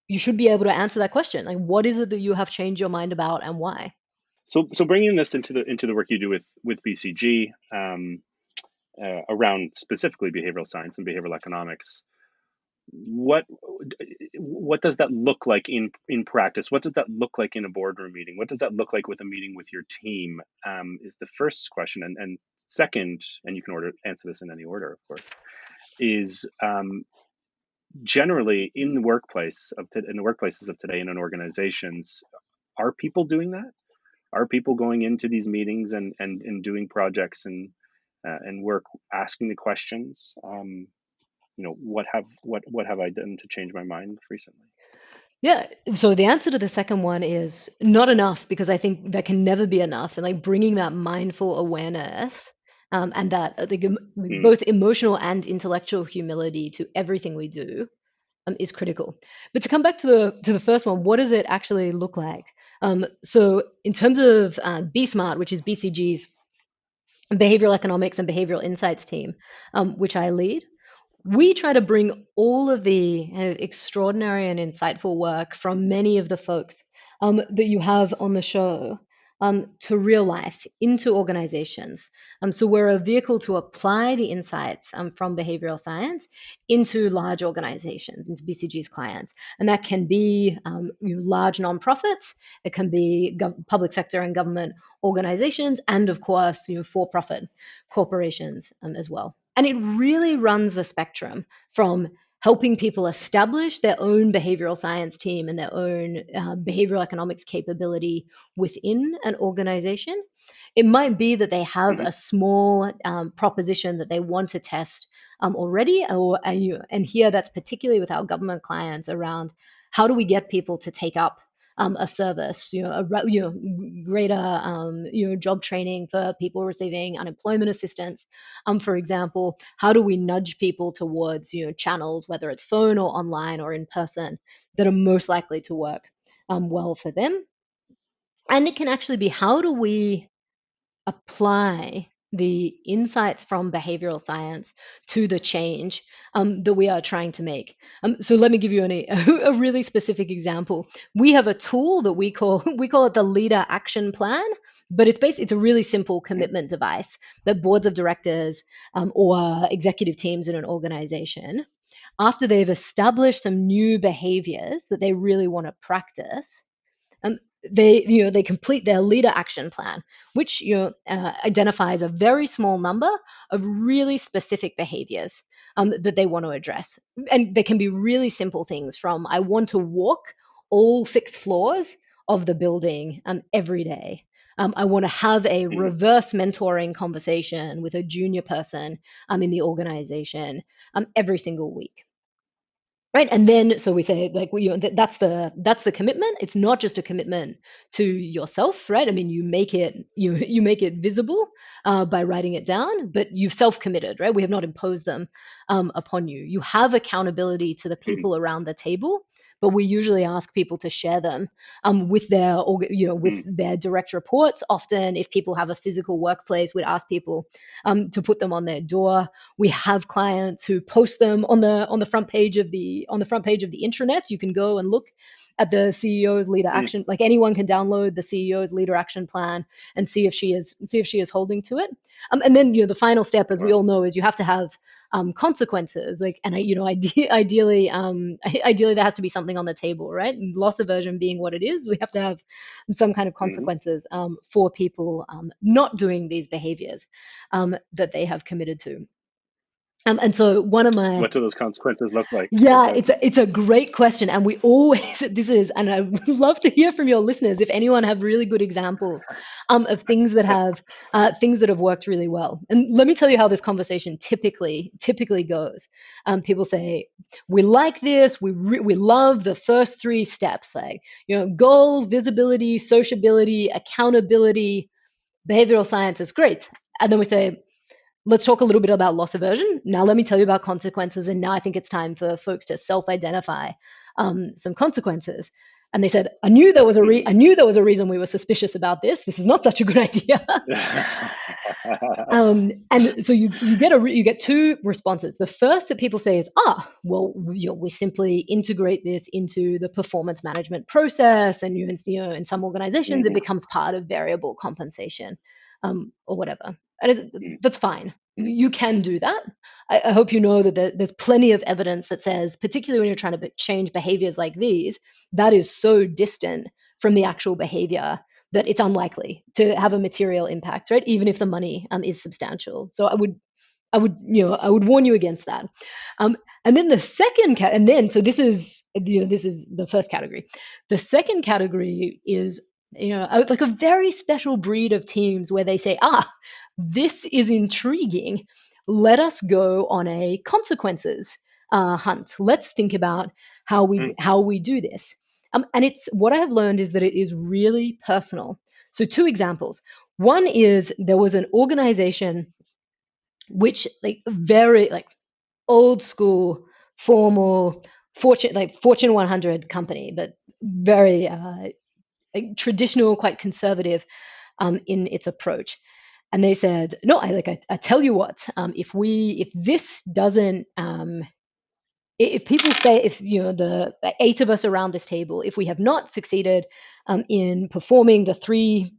you should be able to answer that question. Like, what is it that you have changed your mind about, and why? So bringing this into the work you do with BCG, around specifically behavioral science and behavioral economics, what what does that look like in practice? What does that look like in a boardroom meeting? What does that look like with a meeting with your team? Is the first question, and second, and you can answer this in any order, of course, is generally in the in the workplaces of today and in organizations, are people doing that? Are people going into these meetings and doing projects and work, asking the questions? What have I done to change my mind recently? Yeah. So the answer to the second one is not enough, because I think that can never be enough. And like bringing that mindful awareness and that Mm, both emotional and intellectual humility to everything we do is critical. But to come back to the first one, what does it actually look like? So in terms of BeSmart, which is BCG's behavioral economics and behavioral insights team, which I lead, we try to bring all of the extraordinary and insightful work from many of the folks that you have on the show to real life into organizations. So we're a vehicle to apply the insights from behavioral science into large organizations, into BCG's clients. And that can be large nonprofits, it can be public sector and government organizations, and of course, for-profit corporations as well. And it really runs the spectrum from helping people establish their own behavioral science team and their own behavioral economics capability within an organization. It might be that they have mhm, a small proposition that they want to test already, and here that's particularly with our government clients around how do we get people to take up a service, greater job training for people receiving unemployment assistance, for example. How do we nudge people towards channels, whether it's phone or online or in person, that are most likely to work well for them? And it can actually be how do we apply the insights from behavioral science to the change that we are trying to make. So let me give you a really specific example. We have a tool that we call we call it the leader action plan, but it's a really simple mhm, commitment device that boards of directors or executive teams in an organization, after they've established some new behaviors that they really want to practice, um, they complete their leader action plan, which identifies a very small number of really specific behaviors that they want to address, and they can be really simple things from I want to walk all 6 floors of the building every day. I want to have a mhm, reverse mentoring conversation with a junior person in the organization every single week. Right, and then so we say like that's the commitment. It's not just a commitment to yourself, right? I mean, you make it visible by writing it down, but you've self-committed, right? We have not imposed them upon you. You have accountability to the mhm, people around the table, but we usually ask people to share them with with mm, their direct reports. Often, if people have a physical workplace, we'd ask people to put them on their door. We have clients who post them on the front page of the intranet. You can go and look at the CEO's leader mm, action. Like anyone can download the CEO's leader action plan and see if she is holding to it. And then the final step, as we wow. all know, is you have to have consequences. Like, and ideally, ideally there has to be something on the table, right? And loss aversion being what it is, we have to have some kind of Mhm. consequences for people not doing these behaviors that they have committed to. And so one of my What do those consequences look like yeah, it's exactly? a great question, and we always this is, and I would love to hear from your listeners if anyone have really good examples of things that have worked really well. And let me tell you how this conversation typically goes. People say we like this, we love the first 3 steps, like goals, visibility, sociability, accountability, behavioral science is great, and then we say let's talk a little bit about loss aversion. Now, let me tell you about consequences. And now I think it's time for folks to self-identify some consequences. And they said, Mhm. I knew there was a reason we were suspicious about this. This is not such a good idea. And so you get 2 responses. The first that people say is, well, we simply integrate this into the performance management process, and in some organizations it Mhm, becomes part of variable compensation, or whatever. And mhm, that's fine. mhm, You can do that. I hope you know that there's plenty of evidence that says, particularly when you're trying to change behaviors like these, that is so distant from the actual behavior that it's unlikely to have a material impact, right? Even if the money is substantial. So I would warn you against that. Um, and then the second cat, and then so this is the first category. The second category is like a very special breed of teams where they say, this is intriguing. Let us go on a consequences hunt. Let's think about how we mm, how we do this. And it's what I have learned is that it is really personal. So 2 examples. One is there was an organization which like very like old school, formal, Fortune 100 company, but very like traditional, quite conservative in its approach. And they said, no, I tell you what, if this doesn't if people say, if the eight of us around this table, if we have not succeeded in performing the three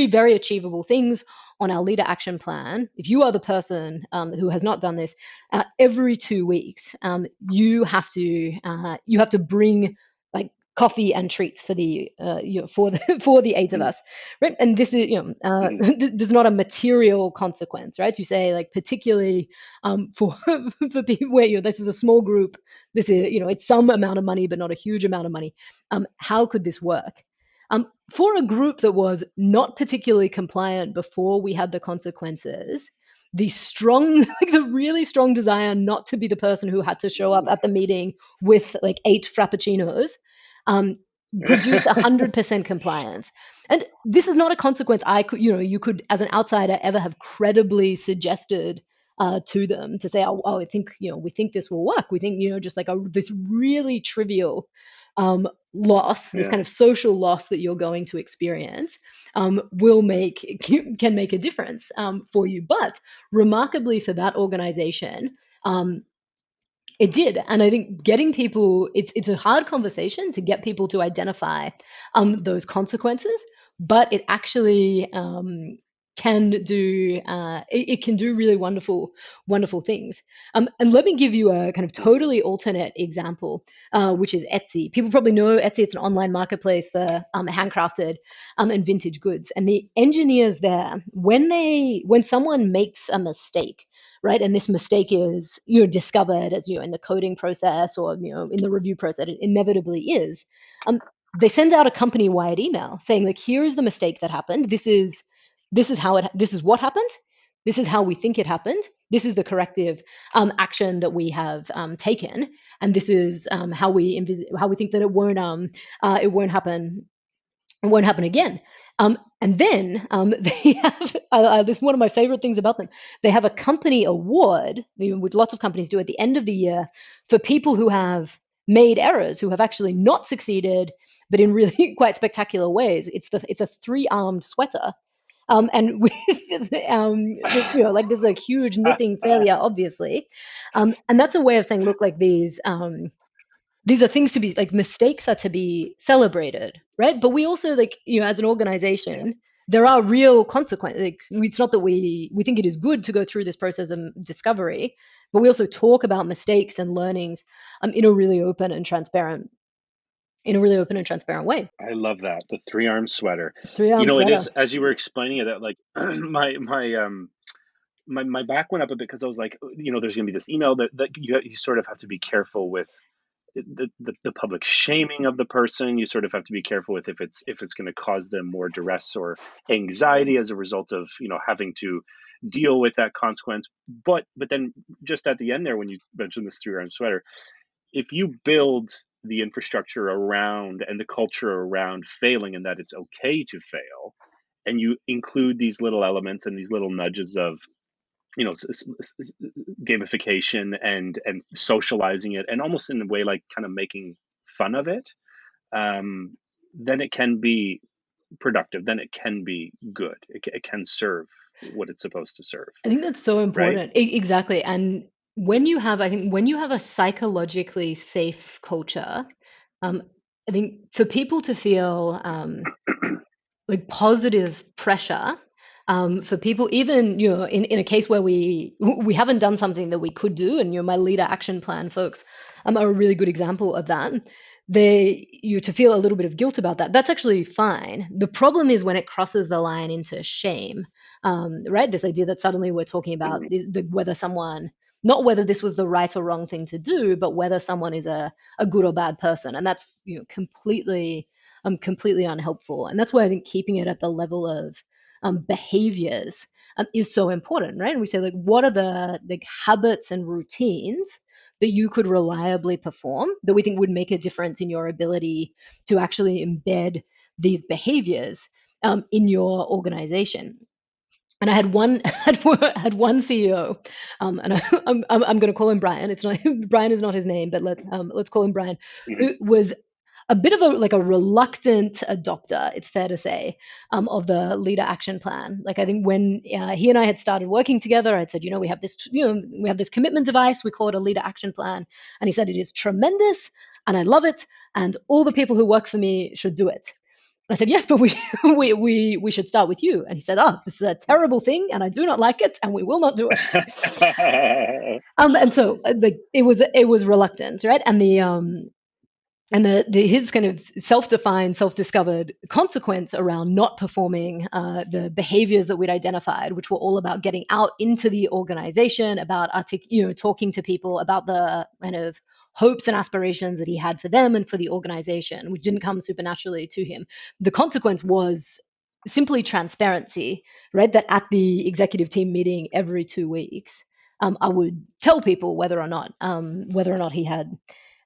very achievable things on our leader action plan, if you are the person who has not done this, every 2 weeks you have to bring like coffee and treats for the for the eight of us, right? And this is Mhm. there's not a material consequence, right? You say like particularly for for people where this is a small group, this is it's some amount of money but not a huge amount of money. How could this work? For a group that was not particularly compliant before we had the consequences, the strong like the really strong desire not to be the person who had to show up at the meeting with like 8 frappuccinos um, produced 100% compliance. And this is not a consequence I could, you could, as an outsider, ever have credibly suggested to them to say, I think, we think this will work. We think, just like this really trivial loss, this Yeah. kind of social loss that you're going to experience, will can make a difference for you. But remarkably for that organization, it did. And I think getting people, it's a hard conversation to get people to identify those consequences, but it actually it can do really wonderful things. And let me give you a kind of Mhm. totally alternate example, which is Etsy. People probably know Etsy. It's an online marketplace for handcrafted and vintage goods. And the engineers there, when someone makes a mistake, right? And this mistake is discovered as in the coding process or in the review process. It inevitably is. They send out a company-wide email saying like, here is the mistake that happened. This is what happened. This is how we think it happened. This is the corrective action that we have taken, and this is how we think that it won't happen again. And then they have this is one of my favorite things about them. They have a company award, which lots of companies do at the end of the year, for people who have made errors, who have actually not succeeded, but in really quite spectacular ways. It's a three-armed sweater. And with like this is a huge knitting failure, obviously, and that's a way of saying, look, like these are things to be like mistakes are to be celebrated, right? But we also like as an Yeah. organization, there are real consequences. Like, it's not that we think it is good to go through this process of discovery, but we also talk about mistakes and learnings in a really open and transparent way. I love that. The three-arm sweater. Three arm It sweater. is as you were explaining it that like my back went up a bit because I was like, there's going to be this email that you sort of have to be careful with the public shaming of the person. You sort of have to be careful with if it's going to cause them more duress or anxiety as a result of having to deal with that consequence. But then just at the end there, when you mentioned this three-arm sweater, if you build the infrastructure around and the culture around failing and that it's okay to fail, and you include these little elements and these little nudges of gamification and socializing it and almost in a way like kind of making fun of it, um, then it can be productive, then it can be good, it can serve what it's supposed to serve, I think that's so right? important. Exactly. And I think when you have a psychologically safe culture, um, I think for people to feel like positive pressure, for people, even in a case where we haven't done something that we could do, and my leader action plan folks are a really good example of that. They you to feel a little bit of guilt about that, that's actually fine. The problem is when it crosses the line into shame, right? This idea that suddenly we're talking about whether someone, not whether this was the right or wrong thing to do, but whether someone is a good or bad person, and that's completely unhelpful. And that's why I think keeping it at the level of behaviors is so important, right? And we say, like, what are the habits and routines that you could reliably perform that we think would make a difference in your ability to actually embed these behaviors in your organization? And I had one had one CEO, and I'm going to call him Brian. It's not Brian is not his name, but let's call him Brian, Hmm. who was a bit of a reluctant adopter, it's fair to say, of the leader action plan. Like I think when he and I had started working together, I'd said, we have this commitment device. We call it a leader action plan, and he said it is tremendous, and I love it, and all the people who work for me should do it. I said, yes, but we should start with you. And he said, oh, this is a terrible thing, and I do not like it, and we will not do it. And so like it was reluctance, right? And the his kind of self-defined, self-discovered consequence around not performing the behaviors that we'd identified, which were all about getting out into the organization, about talking to people about the kind of hopes and aspirations that he had for them and for the organization, which didn't come supernaturally to him. The consequence was simply transparency, right? That at the executive team meeting every 2 weeks, I would tell people whether or not he had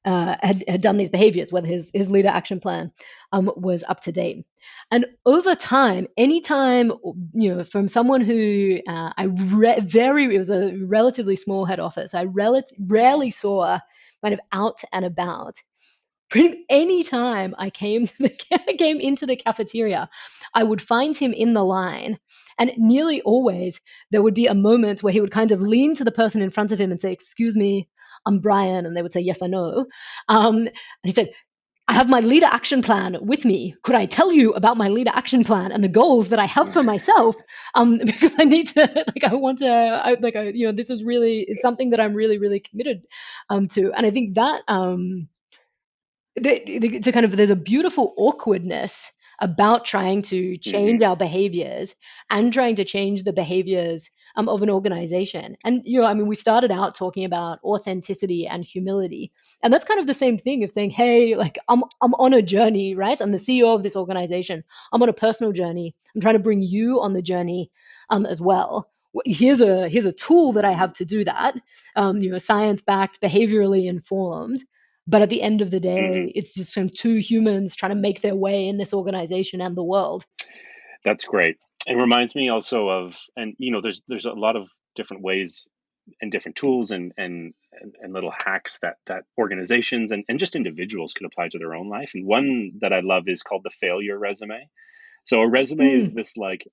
done these behaviors, whether his leader action plan was up to date. And over time, anytime, from someone who it was a relatively small head office, I rarely saw kind of out and about. Any time I came came into the cafeteria, I would find him in the line, and nearly always there would be a moment where he would kind of lean to the person in front of him and say, "Excuse me, I'm Brian," and they would say, "Yes, I know." And he said, "I have my leader action plan with me. Could I tell you about my leader action plan and the goals that I have for myself? Because I need to, like, I want to, this is something that I'm really, really committed to." And I think that to kind of there's a beautiful awkwardness about trying to change Hmm. our behaviors and trying to change the behaviors of an organization. And I mean, we started out talking about authenticity and humility, and that's kind of the same thing of saying, hey, like I'm on a journey, right? I'm the CEO of this organization. I'm on a personal journey. I'm trying to bring you on the journey as well. Here's a tool that I have to do that, science backed, behaviorally informed, but at the end of the Hmm. day, it's just kind of two humans trying to make their way in this organization and the world. That's great. It reminds me also of, and there's a lot of different ways and different tools and little hacks that organizations and just individuals can apply to their own life. And one that I love is called the failure resume. So a resume is Mm. this, like,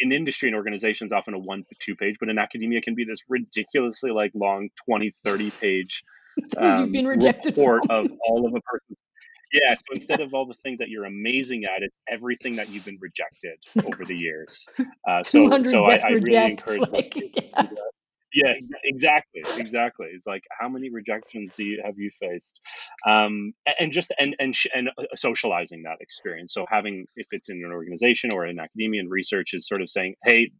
in industry and organizations, often a 1 to 2 page, but in academia can be this ridiculously, like, long 20, 30 page Things you've been rejected report from. of all of a person's. Yeah, so instead of all the things that you're amazing at, it's everything that you've been rejected over the years. So 200 I death really rejects. encourage Like, listeners to yeah. do that. Yeah, exactly, exactly. It's like, how many rejections have you faced? And just socializing that experience. So having, if it's in an organization or in academia and research, is sort of saying, hey,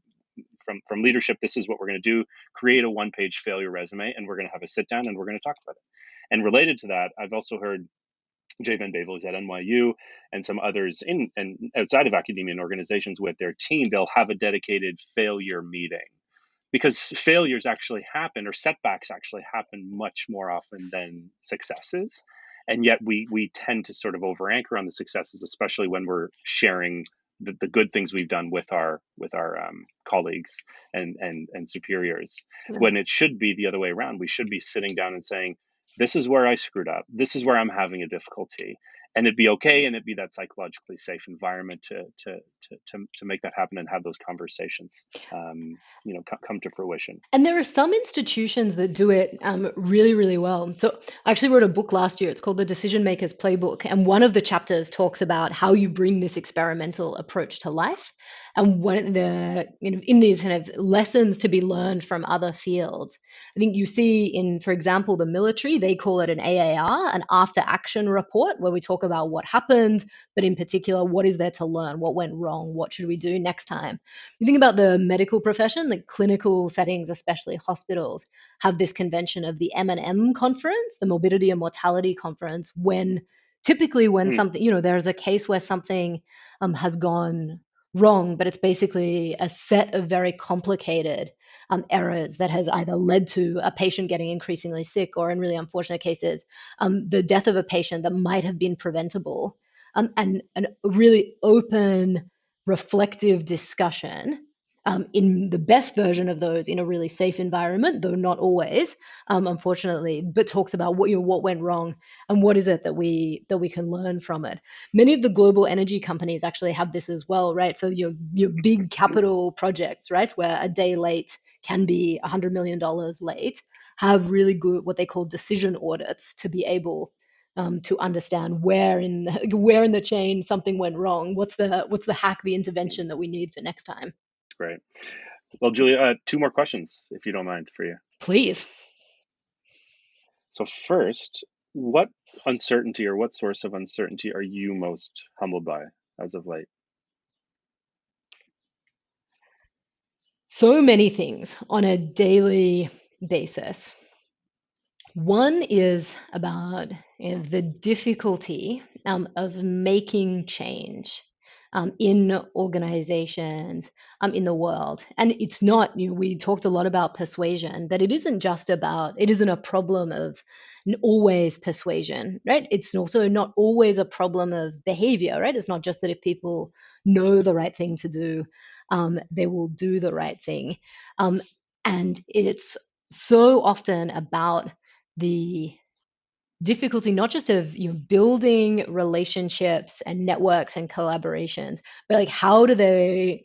from leadership, this is what we're going to do. Create a 1 page failure resume, and we're going to have a sit down and we're going to talk about it. And related to that, I've also heard Jay Van Bavel is at NYU, and some others in and outside of academia and organizations with their team, they'll have a dedicated failure meeting, because failures actually happen, or setbacks actually happen, much more often than successes. And yet we tend to sort of over anchor on the successes, especially when we're sharing the good things we've done with our colleagues and superiors, Yeah. when it should be the other way around. We should be sitting down and saying, this is where I screwed up, this is where I'm having a difficulty, and it'd be okay, and it'd be that psychologically safe environment to make that happen and have those conversations come to fruition. And there are some institutions that do it really, really well. So I actually wrote a book last year. It's called The Decision Maker's Playbook. And one of the chapters talks about how you bring this experimental approach to life. And in these kind of lessons to be learned from other fields, I think you see in, for example, the military, they call it an AAR, an after action report, where we talk about what happened, but in particular, what is there to learn? What went wrong? What should we do next time? You think about the medical profession, like clinical settings, especially hospitals, have this convention of the M&M conference, the morbidity and mortality conference, when typically when Mm, something, there's a case where something has gone wrong, but it's basically a set of very complicated errors that has either led to a patient getting increasingly sick, or in really unfortunate cases, the death of a patient that might have been preventable. And a really open, reflective discussion in the best version of those in a really safe environment, though not always, unfortunately, but talks about what went wrong and what is it that we can learn from it. Many of the global energy companies actually have this as well, right? For your big capital projects, right, where a day late can be $100 million late, have really good what they call decision audits to be able to understand where in the chain something went wrong. What's the hack, the intervention that we need for next time? Great. Well, Julia, two more questions, if you don't mind, for you. Please. So first, what uncertainty or what source of uncertainty are you most humbled by as of late? So many things on a daily basis. One is about the difficulty of making change in organizations, in the world. And it's not, we talked a lot about persuasion, but it isn't a problem of always persuasion, right? It's also not always a problem of behavior, right? It's not just that if people know the right thing to do, they will do the right thing. And it's so often about the difficulty not just of building relationships and networks and collaborations, but like how do they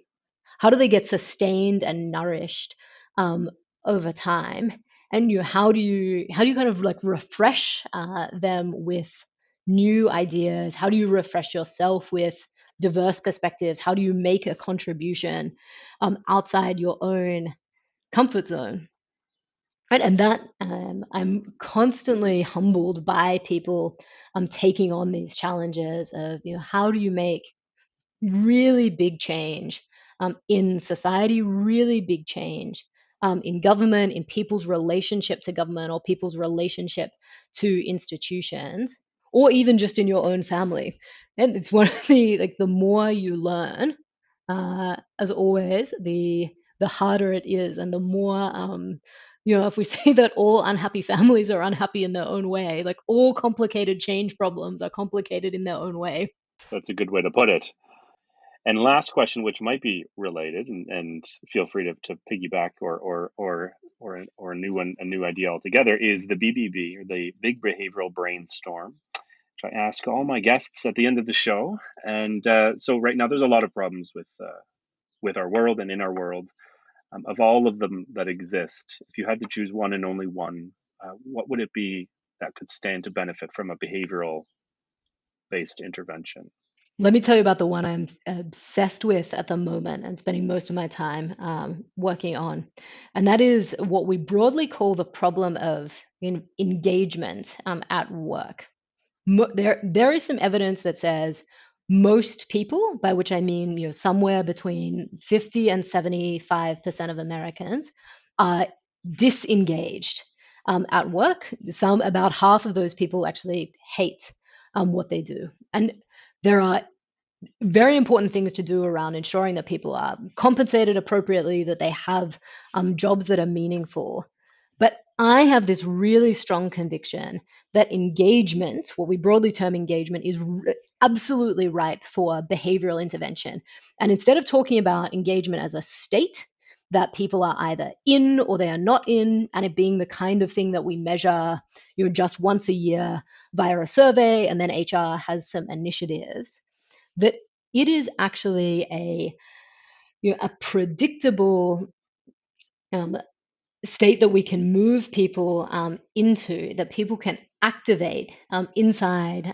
get sustained and nourished um, over time, and how do you kind of like refresh them with new ideas? How do you refresh yourself with diverse perspectives? How do you make a contribution outside your own comfort zone? Right, and that I'm constantly humbled by people taking on these challenges of how do you make really big change in society, really big change in government, in people's relationship to government or people's relationship to institutions, or even just in your own family. And it's one of the more you learn, as always, the harder it is, and the more if we say that all unhappy families are unhappy in their own way, like all complicated change problems are complicated in their own way. That's a good way to put it. And last question, which might be related, and feel free to piggyback or a new one, a new idea altogether, is the BBB, or the Big Behavioral Brainstorm, which I ask all my guests at the end of the show. And so right now, there's a lot of problems with our world and in our world. Of all of them that exist, if you had to choose one and only one, what would it be that could stand to benefit from a behavioral based intervention? Let me tell you about the one I'm obsessed with at the moment and spending most of my time working on. And that is what we broadly call the problem of engagement at work. There is some evidence that says most people, by which I mean somewhere between 50 and 75% of Americans, are disengaged at work. About half of those people actually hate what they do. And there are very important things to do around ensuring that people are compensated appropriately, that they have jobs that are meaningful. But I have this really strong conviction that engagement, what we broadly term engagement, is absolutely ripe for behavioral intervention. And instead of talking about engagement as a state that people are either in or they are not in, and it being the kind of thing that we measure just once a year via a survey, and then HR has some initiatives, that it is actually a predictable um, state that we can move people into, that people can activate inside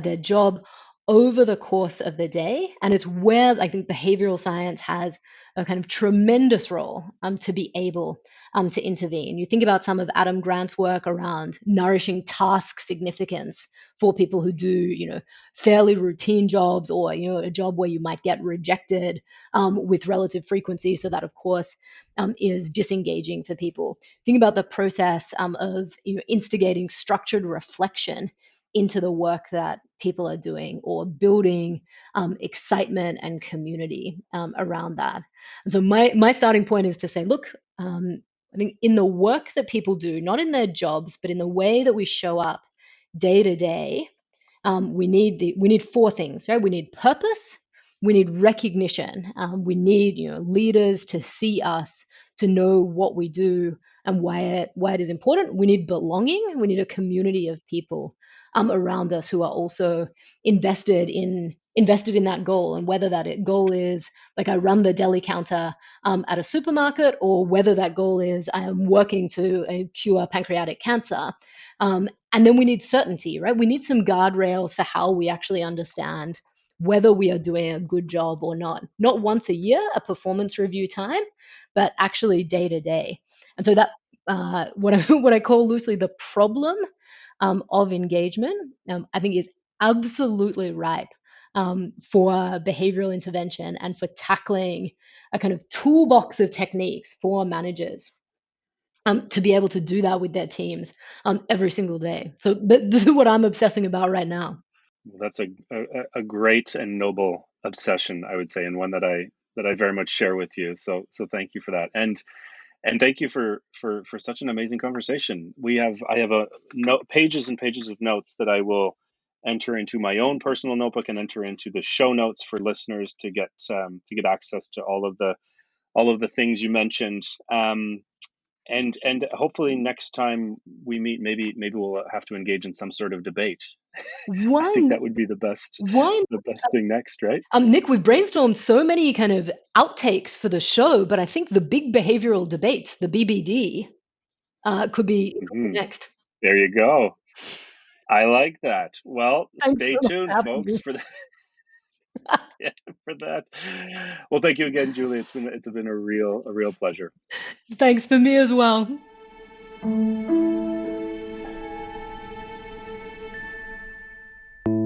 their job over the course of the day. And it's where I think behavioral science has a kind of tremendous role to be able to intervene. You think about some of Adam Grant's work around nourishing task significance for people who do, fairly routine jobs, or, a job where you might get rejected with relative frequency. So that, of course, is disengaging for people. Think about the process of instigating structured reflection into the work that people are doing, or building excitement and community around that. And so my starting point is to say, look, I think in the work that people do, not in their jobs, but in the way that we show up day to day, we need four things, right? We need purpose, we need recognition. We need, leaders to see us, to know what we do and why it is important. We need belonging. We need a community of people around us who are also invested in that goal, and whether goal is like I run the deli counter at a supermarket, or whether that goal is I am working to cure pancreatic cancer. And then we need certainty, right? We need some guardrails for how we actually understand whether we are doing a good job or not. Not once a year, a performance review time, but actually day to day. And so that what I call loosely the problem of engagement, I think is absolutely ripe for behavioral intervention and for tackling a kind of toolbox of techniques for managers to be able to do that with their teams every single day. So this is what I'm obsessing about right now. Well, that's a great and noble obsession, I would say, and one that I very much share with you. So thank you for that, and thank you for such an amazing conversation. I have pages and pages of notes that I will enter into my own personal notebook and enter into the show notes for listeners to get access to all of the things you mentioned. And hopefully next time we meet, maybe we'll have to engage in some sort of debate. I think Why? that would be the best Why? thing next, right? Nick, we've brainstormed so many kind of outtakes for the show, but I think the big behavioral debates, the BBD, could be Hmm. next. There you go. I like that. Well, Thanks stay so much tuned, for having folks, me. for that. Yeah, for that. Well, thank you again, Julie. It's been a real pleasure. Thanks for me as well.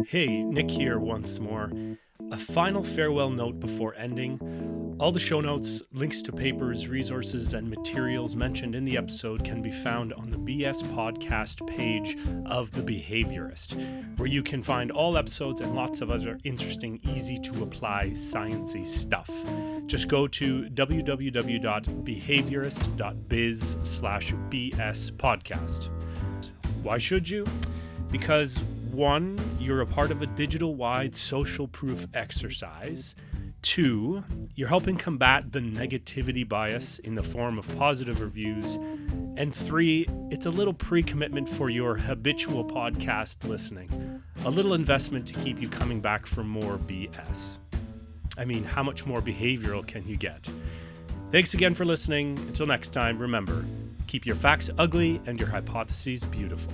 Hey, Nick here once more. A final farewell note before ending. All the show notes, links to papers, resources, and materials mentioned in the episode can be found on the BS Podcast page of The Behaviorist, where you can find all episodes and lots of other interesting, easy-to-apply, sciencey stuff. Just go to www.behaviorist.biz/BS podcast. Why should you? Because 1, you're a part of a digital-wide social proof exercise. 2, you're helping combat the negativity bias in the form of positive reviews. And 3, it's a little pre-commitment for your habitual podcast listening. A little investment to keep you coming back for more BS. I mean, how much more behavioral can you get? Thanks again for listening. Until next time, remember, keep your facts ugly and your hypotheses beautiful.